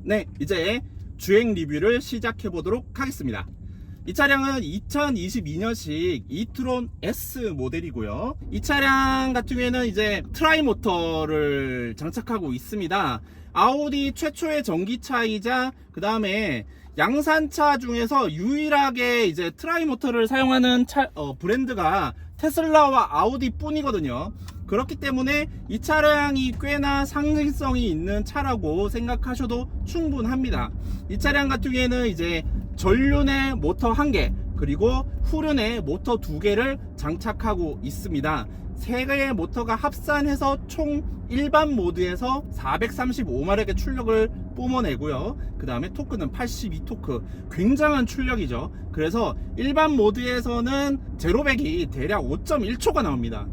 네, 이제 주행 리뷰를 시작해 보도록 하겠습니다. 이 차량은 2022년식 이트론 S 모델이고요. 이 차량 같은 경우에는 이제 트라이모터를 장착하고 있습니다. 아우디 최초의 전기차이자 그 다음에 양산차 중에서 유일하게 이제 트라이모터를 사용하는 브랜드가 테슬라와 아우디 뿐이거든요. 그렇기 때문에 이 차량이 꽤나 상징성이 있는 차라고 생각하셔도 충분합니다. 이 차량 같은 경우에는 이제 전륜에 모터 1개 그리고 후륜에 모터 2개를 장착하고 있습니다. 3개의 모터가 합산해서 총 일반 모드에서 435마력의 출력을 뿜어내고요. 그 다음에 토크는 82토크, 굉장한 출력이죠. 그래서 일반 모드에서는 제로백이 대략 5.1초가 나옵니다.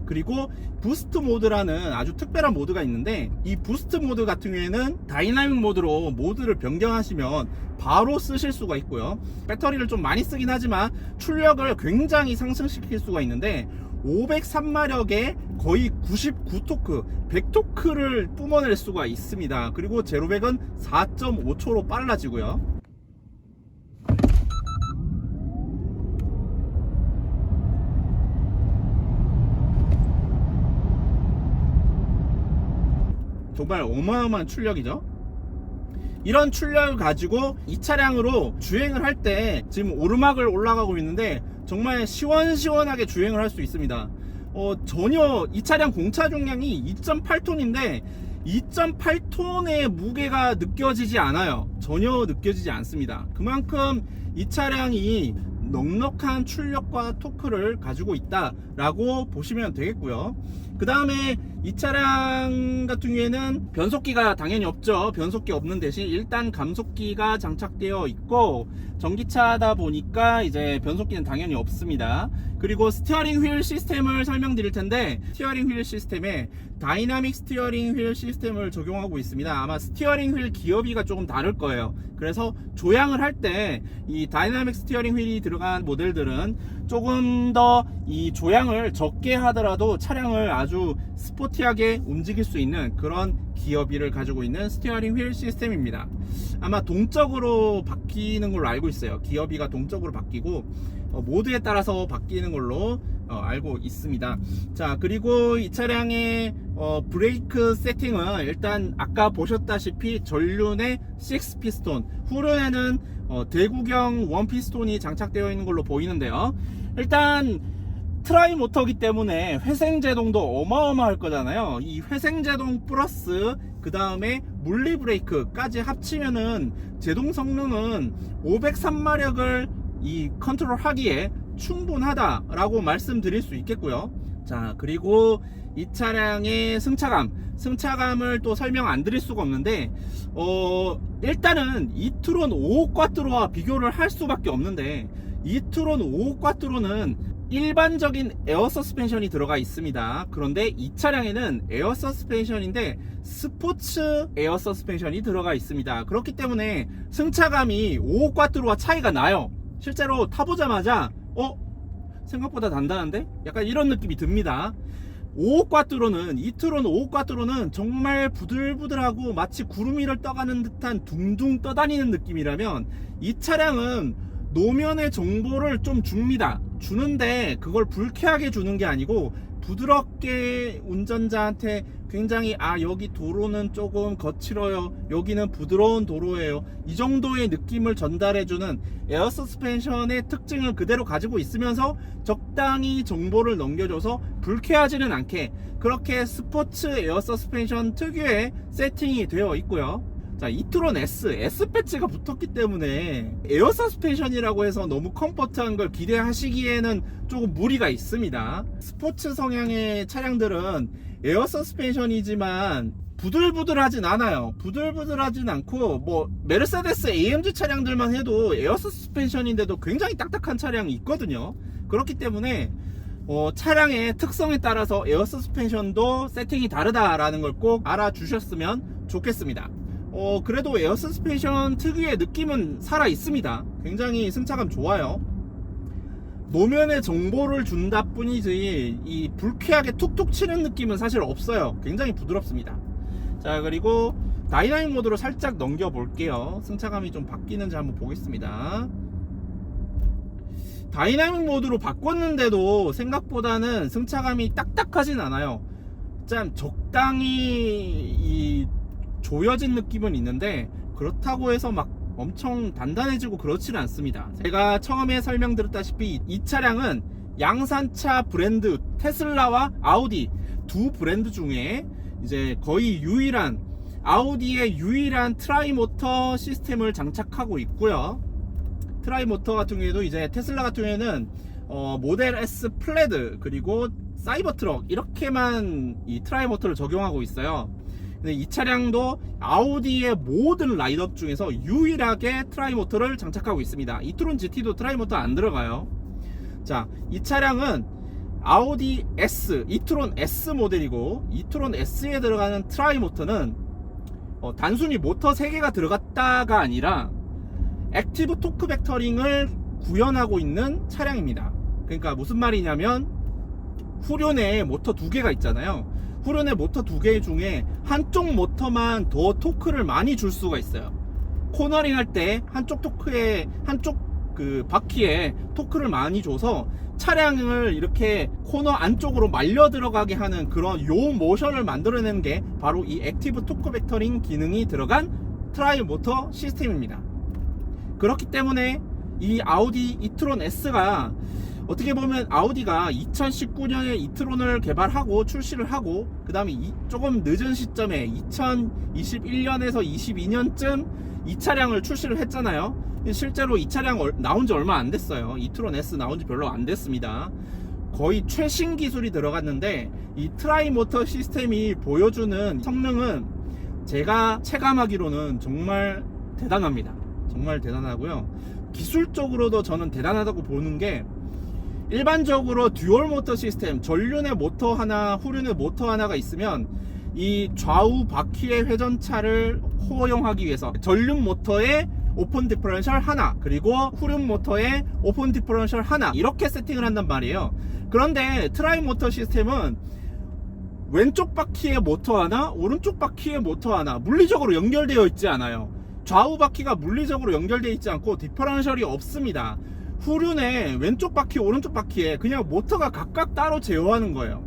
그리고 부스트 모드라는 아주 특별한 모드가 있는데, 이 부스트 모드 같은 경우에는 다이나믹 모드로 모드를 변경하시면 바로 쓰실 수가 있고요. 배터리를 좀 많이 쓰긴 하지만 출력을 굉장히 상승시킬 수가 있는데 503마력에 거의 99토크, 100토크를 뿜어낼 수가 있습니다. 그리고 제로백은 4.5초로 빨라지고요. 정말 어마어마한 출력이죠. 이런 출력을 가지고 이 차량으로 주행을 할 때 지금 오르막을 올라가고 있는데 정말 시원시원하게 주행을 할 수 있습니다. 전혀 이 차량 공차 중량이 2.8톤인데 2.8톤의 무게가 느껴지지 않아요. 전혀 느껴지지 않습니다. 그만큼 이 차량이 넉넉한 출력과 토크를 가지고 있다라고 보시면 되겠고요. 그 다음에 이 차량 같은 경우에는 변속기가 당연히 없죠. 변속기 없는 대신 일단 감속기가 장착되어 있고, 전기차다 보니까 이제 변속기는 당연히 없습니다. 그리고 스티어링 휠 시스템을 설명드릴 텐데, 스티어링 휠 시스템에 다이나믹 스티어링 휠 시스템을 적용하고 있습니다. 아마 스티어링 휠 기어비가 조금 다를 거예요. 그래서 조향을 할 때 이 다이나믹 스티어링 휠이 들어간 모델들은 조금 더 이 조향을 적게 하더라도 차량을 아주 스포티하게 움직일 수 있는 그런 기어비를 가지고 있는 스티어링 휠 시스템입니다. 아마 동적으로 바뀌는 걸로 알고 있어요. 기어비가 동적으로 바뀌고 모드에 따라서 바뀌는 걸로 알고 있습니다. 자, 그리고 이 차량의 브레이크 세팅은 일단 아까 보셨다시피 전륜에 6피스톤, 후륜에는 대구경 1피스톤이 장착되어 있는 걸로 보이는데요. 일단 트라이 모터기 때문에 회생제동도 어마어마할 거잖아요. 이 회생제동 플러스 그 다음에 물리 브레이크까지 합치면은 제동 성능은 503마력을 이 컨트롤 하기에 충분하다라고 말씀드릴 수 있겠고요. 자, 그리고 이 차량의 승차감을 또 설명 안 드릴 수가 없는데, 일단은 이트론 5 꽈트로와 비교를 할 수밖에 없는데, 이트론 5 꽈트로는 일반적인 에어 서스펜션이 들어가 있습니다. 그런데 이 차량에는 에어 서스펜션인데 스포츠 에어 서스펜션이 들어가 있습니다. 그렇기 때문에 승차감이 5 꽈트로와 차이가 나요. 실제로 타보자마자 생각보다 단단한데? 약간 이런 느낌이 듭니다. 5 꽈트로는, 이트론 5 꽈트로는 정말 부들부들하고 마치 구름 위를 떠가는 듯한 둥둥 떠다니는 느낌이라면, 이 차량은 노면의 정보를 좀 주는데 그걸 불쾌하게 주는 게 아니고 부드럽게 운전자한테 굉장히 여기 도로는 조금 거칠어요, 여기는 부드러운 도로예요, 이 정도의 느낌을 전달해주는 에어 서스펜션의 특징을 그대로 가지고 있으면서 적당히 정보를 넘겨줘서 불쾌하지는 않게 그렇게 스포츠 에어 서스펜션 특유의 세팅이 되어 있고요. 자, 이트론 S 배지가 붙었기 때문에 에어 서스펜션이라고 해서 너무 컴포트한 걸 기대하시기에는 조금 무리가 있습니다. 스포츠 성향의 차량들은 에어 서스펜션이지만 부들부들하진 않아요. 부들부들하진 않고, 메르세데스 AMG 차량들만 해도 에어 서스펜션인데도 굉장히 딱딱한 차량이 있거든요. 그렇기 때문에 차량의 특성에 따라서 에어 서스펜션도 세팅이 다르다라는 걸 꼭 알아주셨으면 좋겠습니다. 그래도 에어 서스펜션 특유의 느낌은 살아 있습니다. 굉장히 승차감 좋아요. 노면의 정보를 준다 뿐이지 이 불쾌하게 툭툭 치는 느낌은 사실 없어요. 굉장히 부드럽습니다. 자, 그리고 다이나믹 모드로 살짝 넘겨 볼게요. 승차감이 좀 바뀌는지 한번 보겠습니다. 다이나믹 모드로 바꿨는데도 생각보다는 승차감이 딱딱하진 않아요. 참 적당히 조여진 느낌은 있는데 그렇다고 해서 막 엄청 단단해지고 그렇지는 않습니다. 제가 처음에 설명드렸다시피 이 차량은 양산차 브랜드 테슬라와 아우디 두 브랜드 중에 이제 거의 유일한, 아우디의 유일한 트라이모터 시스템을 장착하고 있고요. 트라이모터 같은 경우에도 이제 테슬라 같은 경우에는 모델 S 플래드 그리고 사이버 트럭 이렇게만 이 트라이모터를 적용하고 있어요. 근데 이 차량도 아우디의 모든 라인업 중에서 유일하게 트라이모터를 장착하고 있습니다. 이트론 GT도 트라이모터 안 들어가요. 자, 이 차량은 아우디 S, 이트론 S 모델이고, 이트론 S에 들어가는 트라이모터는 단순히 모터 3개가 들어갔다가 아니라 액티브 토크 벡터링을 구현하고 있는 차량입니다. 그러니까 무슨 말이냐면 후륜에 모터 2개가 있잖아요. 후륜의 모터 2개 중에 한쪽 모터만 더 토크를 많이 줄 수가 있어요. 코너링 할 때 한쪽 그 바퀴에 토크를 많이 줘서 차량을 이렇게 코너 안쪽으로 말려 들어가게 하는 그런 요 모션을 만들어내는 게 바로 이 액티브 토크 벡터링 기능이 들어간 트라이 모터 시스템입니다. 그렇기 때문에 이 아우디 이트론 S가 어떻게 보면 아우디가 2019년에 이트론을 개발하고 출시를 하고 그 다음에 조금 늦은 시점에 2021년에서 22년쯤 이 차량을 출시를 했잖아요. 실제로 이 차량 나온 지 얼마 안 됐어요. 이트론 S 나온 지 별로 안 됐습니다. 거의 최신 기술이 들어갔는데 이 트라이모터 시스템이 보여주는 성능은 제가 체감하기로는 정말 대단합니다. 정말 대단하고요. 기술적으로도 저는 대단하다고 보는 게, 일반적으로 듀얼 모터 시스템, 전륜의 모터 하나, 후륜의 모터 하나가 있으면 이 좌우 바퀴의 회전차를 허용하기 위해서 전륜 모터에 오픈 디퍼런셜 하나, 그리고 후륜 모터에 오픈 디퍼런셜 하나, 이렇게 세팅을 한단 말이에요. 그런데 트라이 모터 시스템은 왼쪽 바퀴에 모터 하나, 오른쪽 바퀴에 모터 하나, 물리적으로 연결되어 있지 않아요. 좌우 바퀴가 물리적으로 연결되어 있지 않고 디퍼런셜이 없습니다. 후륜에 왼쪽 바퀴, 오른쪽 바퀴에 그냥 모터가 각각 따로 제어하는 거예요.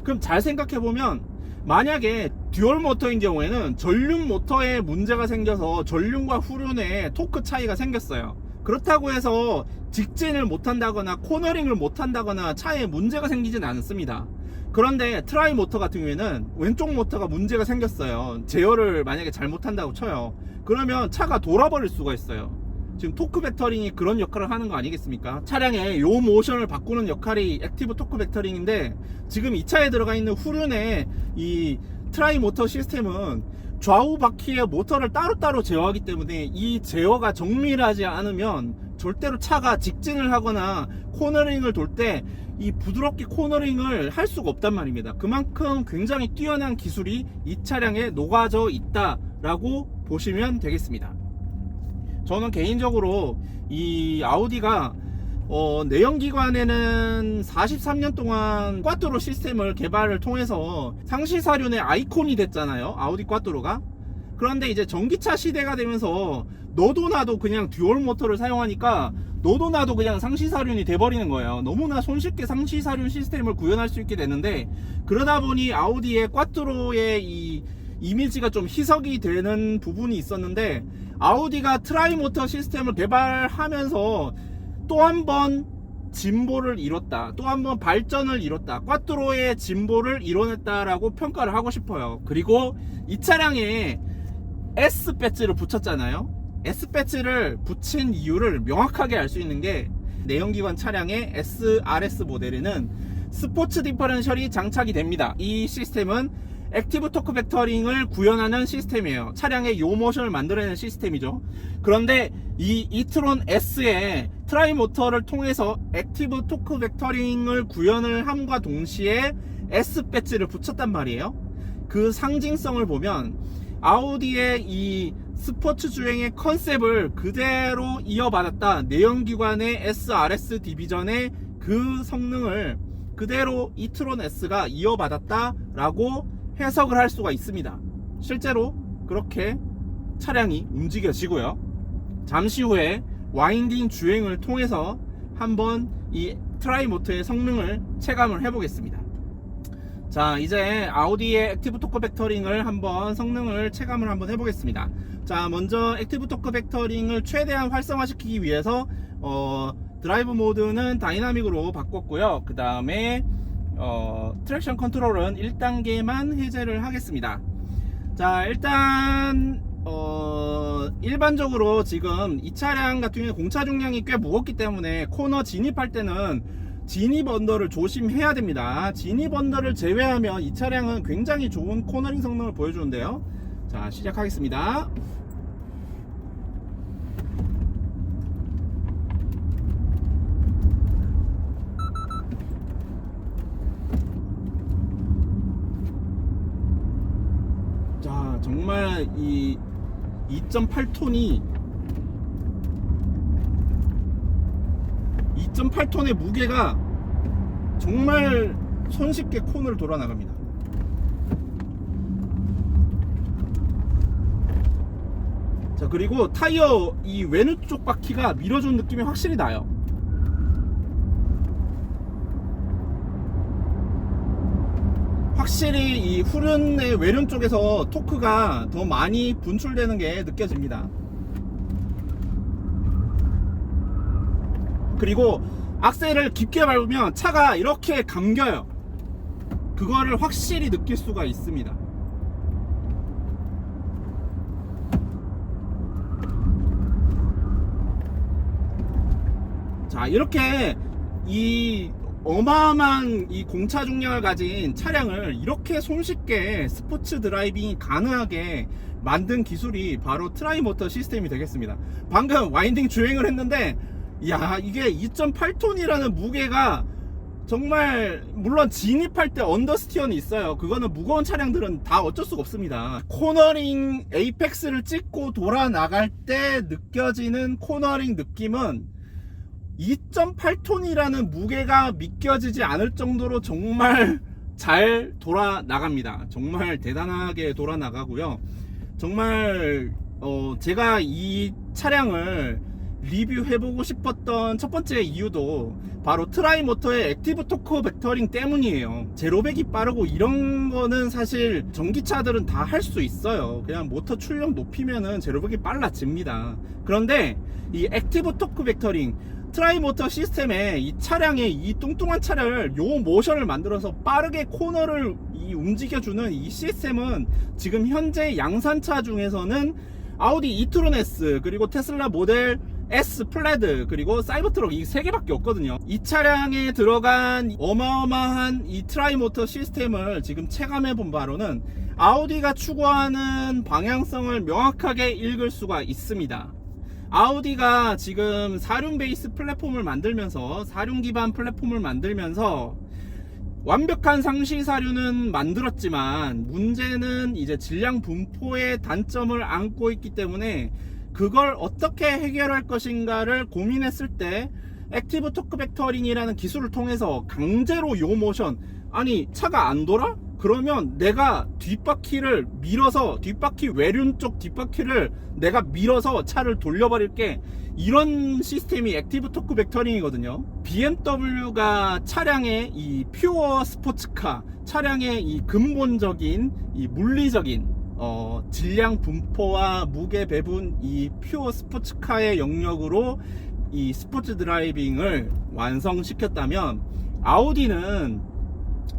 그럼 잘 생각해보면, 만약에 듀얼 모터인 경우에는 전륜 모터에 문제가 생겨서 전륜과 후륜에 토크 차이가 생겼어요. 그렇다고 해서 직진을 못한다거나 코너링을 못한다거나 차에 문제가 생기진 않습니다. 그런데 트라이 모터 같은 경우에는 왼쪽 모터가 문제가 생겼어요. 제어를 만약에 잘못한다고 쳐요. 그러면 차가 돌아버릴 수가 있어요. 지금 토크 벡터링이 그런 역할을 하는 거 아니겠습니까? 차량의 요 모션을 바꾸는 역할이 액티브 토크 벡터링인데, 지금 이 차에 들어가 있는 후륜의 이 트라이 모터 시스템은 좌우 바퀴의 모터를 따로따로 제어하기 때문에 이 제어가 정밀하지 않으면 절대로 차가 직진을 하거나 코너링을 돌 때 이 부드럽게 코너링을 할 수가 없단 말입니다. 그만큼 굉장히 뛰어난 기술이 이 차량에 녹아져 있다라고 보시면 되겠습니다. 저는 개인적으로 이 아우디가 내연기관에는 43년 동안 꽈뚜로 시스템을 개발을 통해서 상시사륜의 아이콘이 됐잖아요, 아우디 꽈뚜로가. 그런데 이제 전기차 시대가 되면서 너도 나도 그냥 듀얼 모터를 사용하니까 너도 나도 그냥 상시사륜이 돼버리는 거예요. 너무나 손쉽게 상시사륜 시스템을 구현할 수 있게 됐는데, 그러다 보니 아우디의 꽈뚜로의 이 이미지가 좀 희석이 되는 부분이 있었는데, 아우디가 트라이모터 시스템을 개발하면서 또 한 번 진보를 이뤘다, 또 한 번 발전을 이뤘다, 꽈뚜로의 진보를 이뤄냈다라고 평가를 하고 싶어요. 그리고 이 차량에 S 배지를 붙였잖아요. S 배지를 붙인 이유를 명확하게 알 수 있는 게, 내연기관 차량의 SRS 모델에는 스포츠 디퍼런셜이 장착이 됩니다. 이 시스템은 액티브 토크 벡터링을 구현하는 시스템이에요. 차량의 요모션을 만들어내는 시스템이죠. 그런데 이 이트론 S의 트라이 모터를 통해서 액티브 토크 벡터링을 구현을 함과 동시에 S 배지를 붙였단 말이에요. 그 상징성을 보면 아우디의 이 스포츠 주행의 컨셉을 그대로 이어받았다. 내연기관의 SRS 디비전의 그 성능을 그대로 이트론 S가 이어받았다 라고 해석을 할 수가 있습니다. 실제로 그렇게 차량이 움직여지고요. 잠시 후에 와인딩 주행을 통해서 한번 이 트라이모터의 성능을 체감을 해보겠습니다. 자, 이제 아우디의 액티브 토크 벡터링을 한번 성능을 체감을 한번 해보겠습니다. 자, 먼저 액티브 토크 벡터링을 최대한 활성화시키기 위해서 드라이브 모드는 다이나믹으로 바꿨고요. 그 다음에 트랙션 컨트롤은 1단계만 해제를 하겠습니다. 자, 일단 일반적으로 지금 이 차량 같은 경우에 공차 중량이 꽤 무겁기 때문에 코너 진입할 때는 진입 언더를 조심해야 됩니다. 진입 언더를 제외하면 이 차량은 굉장히 좋은 코너링 성능을 보여주는데요. 자, 시작하겠습니다. 자, 정말 이 2.8톤의 무게가 정말 손쉽게 코너를 돌아 나갑니다. 자, 그리고 타이어 이 왼쪽 바퀴가 밀어준 느낌이 확실히 나요. 확실히 이 후륜의 외륜 쪽에서 토크가 더 많이 분출되는 게 느껴집니다. 그리고 악셀을 깊게 밟으면 차가 이렇게 감겨요. 그거를 확실히 느낄 수가 있습니다. 자, 이렇게 이 어마어마한 이 공차 중량을 가진 차량을 이렇게 손쉽게 스포츠 드라이빙이 가능하게 만든 기술이 바로 트라이모터 시스템이 되겠습니다. 방금 와인딩 주행을 했는데 야, 이게 2.8톤이라는 무게가 정말, 물론 진입할 때 언더스티어는 있어요. 그거는 무거운 차량들은 다 어쩔 수가 없습니다. 코너링 에이펙스를 찍고 돌아 나갈 때 느껴지는 코너링 느낌은 2.8톤이라는 무게가 믿겨지지 않을 정도로 정말 잘 돌아 나갑니다. 정말 대단하게 돌아 나가고요. 정말 제가 이 차량을 리뷰해보고 싶었던 첫 번째 이유도 바로 트라이모터의 액티브 토크 벡터링 때문이에요. 제로백이 빠르고 이런 거는 사실 전기차들은 다 할 수 있어요. 그냥 모터 출력 높이면은 제로백이 빨라집니다. 그런데 이 액티브 토크 벡터링 트라이모터 시스템에 이 차량의 이 뚱뚱한 차를 요 모션을 만들어서 빠르게 코너를 움직여주는 이 시스템은 지금 현재 양산차 중에서는 아우디 이트론 S 그리고 테슬라 모델 S 플레드 그리고 사이버트럭 이 세 개밖에 없거든요. 이 차량에 들어간 어마어마한 이 트라이모터 시스템을 지금 체감해 본 바로는 아우디가 추구하는 방향성을 명확하게 읽을 수가 있습니다. 아우디가 지금 사륜 베이스 플랫폼을 만들면서 사륜 기반 플랫폼을 만들면서 완벽한 상시 사륜은 만들었지만 문제는 이제 질량 분포의 단점을 안고 있기 때문에 그걸 어떻게 해결할 것인가를 고민했을 때 액티브 토크 벡터링이라는 기술을 통해서 강제로 요 모션, 아니 차가 안 돌아? 그러면 내가 뒷바퀴를 밀어서 뒷바퀴 외륜 쪽 뒷바퀴를 내가 밀어서 차를 돌려버릴게, 이런 시스템이 액티브 토크 벡터링이거든요. BMW가 차량의 이 퓨어 스포츠카, 차량의 이 근본적인 이 물리적인 질량 분포와 무게 배분 이 퓨어 스포츠카의 영역으로 이 스포츠 드라이빙을 완성시켰다면, 아우디는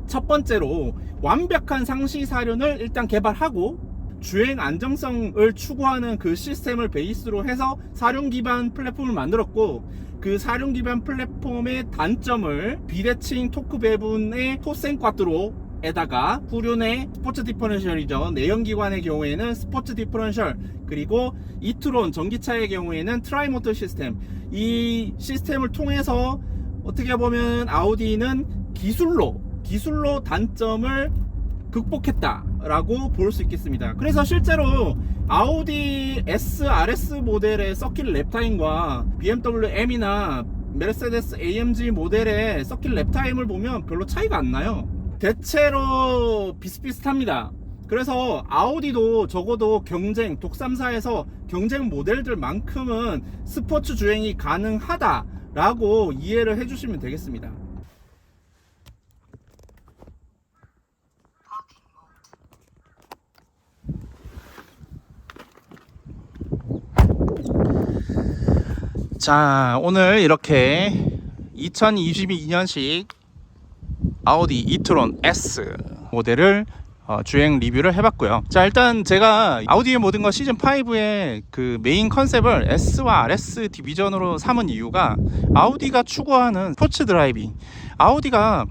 첫 번째로 완벽한 상시 사륜을 일단 개발하고 주행 안정성을 추구하는 그 시스템을 베이스로 해서 사륜 기반 플랫폼을 만들었고, 그 사륜 기반 플랫폼의 단점을 비대칭 토크 배분의 토센4트로 에다가 후륜의 스포츠 디퍼런셜이죠. 내연기관의 경우에는 스포츠 디퍼런셜, 그리고 이트론 전기차의 경우에는 트라이모터 시스템, 이 시스템을 통해서 어떻게 보면 아우디는 기술로 단점을 극복했다, 라고 볼 수 있겠습니다. 그래서 실제로 아우디 SRS 모델의 서킷 랩타임과 BMW M이나 메르세데스 AMG 모델의 서킷 랩타임을 보면 별로 차이가 안 나요. 대체로 비슷비슷합니다. 그래서 아우디도 적어도 경쟁, 독삼사에서 경쟁 모델들만큼은 스포츠 주행이 가능하다라고 이해를 해주시면 되겠습니다. 자, 오늘 이렇게 2022년식 아우디 이트론 S 모델을 주행 리뷰를 해봤고요. 자, 일단 제가 아우디의 모든 것 시즌5의 그 메인 컨셉을 S와 RS 디비전으로 삼은 이유가 아우디가 추구하는 스포츠 드라이빙, 아우디가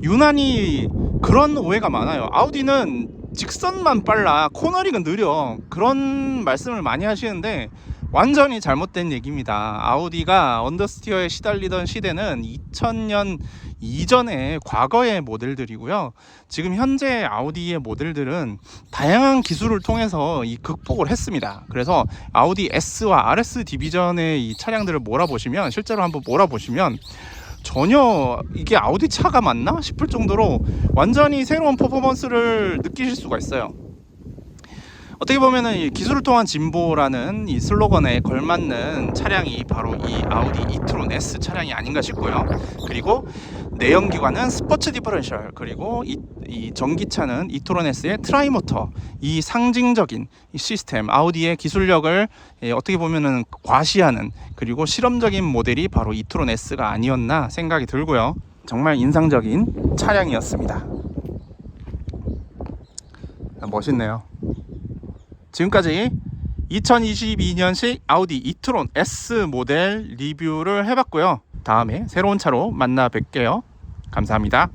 유난히 그런 오해가 많아요. 아우디는 직선만 빨라, 코너링은 느려, 그런 말씀을 많이 하시는데 완전히 잘못된 얘기입니다. 아우디가 언더스티어에 시달리던 시대는 2000년 이전의 과거의 모델들이고요. 지금 현재 아우디의 모델들은 다양한 기술을 통해서 이 극복을 했습니다. 그래서 아우디 S와 RS 디비전의 이 차량들을 몰아보시면, 실제로 한번 몰아보시면 전혀 이게 아우디 차가 맞나 싶을 정도로 완전히 새로운 퍼포먼스를 느끼실 수가 있어요. 어떻게 보면은 이 기술을 통한 진보라는 이 슬로건에 걸맞는 차량이 바로 이 아우디 이트론 S 차량이 아닌가 싶고요. 그리고 내연기관은 스포츠 디퍼런셜, 그리고 이 전기차는 이트론 S의 트라이모터, 이 상징적인 이 시스템, 아우디의 기술력을 어떻게 보면은 과시하는, 그리고 실험적인 모델이 바로 이트론 S가 아니었나 생각이 들고요. 정말 인상적인 차량이었습니다. 멋있네요. 지금까지 2022년식 아우디 이트론 S 모델 리뷰를 해봤고요. 다음에 새로운 차로 만나 뵐게요. 감사합니다.